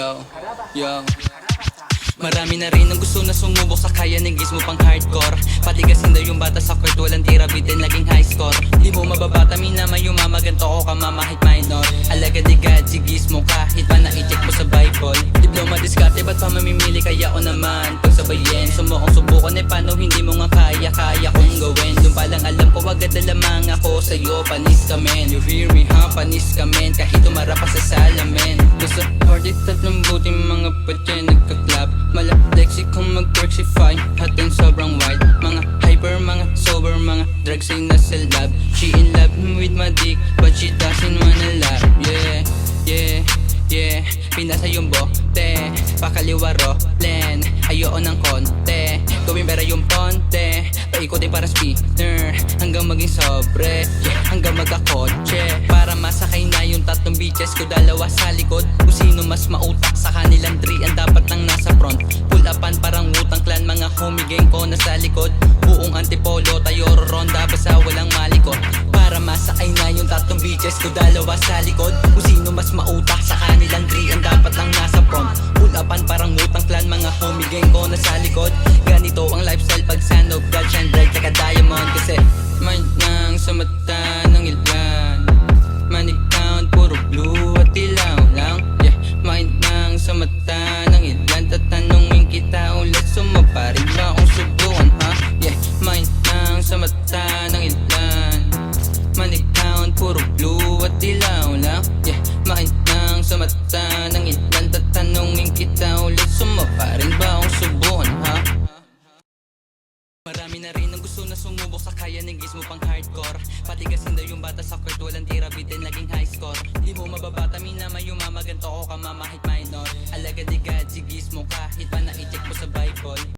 Yo, yo. Marami na rin ang gusto na sumubok sa kaya ng gizmo pang hardcore. Patigasin daw yung bata sa court, walang tira bitin, laging high score. Di mo mababata, minamay yung mamaganto ko ka mamahit minor. Alaga di gadji gizmo kahit pa na-i-check mo sa Bible. Diploma diskarte, ba't pa mamimili kaya o naman pagsabayin? Sumukong subukan paano hindi mo nga kaya kong gawin. Doon palang alam ko agad na lamang ako sa'yo, panis ka men. You hear me ha, panis ka men, kahit umara pa sa salamin. Gusto party tatlong buting mga patya nagka-clap. Malaplex kung mag-worksify, hatin sobrang wide. Mga hyper, mga sober, mga drugs ay nasa lab. She in love with my dick, but she doesn't wanna laugh. Yeah, yeah, yeah. Pinasa yung bote, pakaliwa len. Ayoko ng konti, gawin pera yung ponte. Paikotin para spinner, hanggang maging sobre, yeah, hanggang magkakotse. Para masakay na yung tatlong bitches ko, dalawa sa likod. Kung sino mas mautak sa kanilang three, ang dapat lang nasa front. Pull upan parang Wu-Tang Clan, mga homie gang ko nasa likod. Buong antipolo, tayo ronda, basta walang malikot. Para masakay na yung tatlong bitches ko, dalawa sa likod. Kung sino mas mautak sa kanilang three, ang dapat lang nasa front. Pull upan parang Wu-Tang Clan, mga homie gang ko nasa likod. Ganito ang lifestyle pag sanog, God shine bright like a diamond. Kasi mind nang sa mata ng ilan, money count, puro blue at ilaw lang. Yeah, mind nang sa mata ng ilan, tatanungin kita ulit, sumaparin ba akong subukan ha? Yeah, mind nang sa mata ng ilan, money count, puro blue at ilaw lang. Yeah, mind nang sa mata ng ilan, tatanungin kita ulit, sumaparin ba akong subukan ha? Marami na rin ang gusto na sumubok sa kaya ng gizmo pang hardcore. Patigasin daw yung bata sa court, walang tira bitin, laging high score. Di mo mababata, minamay yung mamaganto ko ka mamahit minor. Alaga di gadji gizmo kahit pa na-i-check mo sa Bible.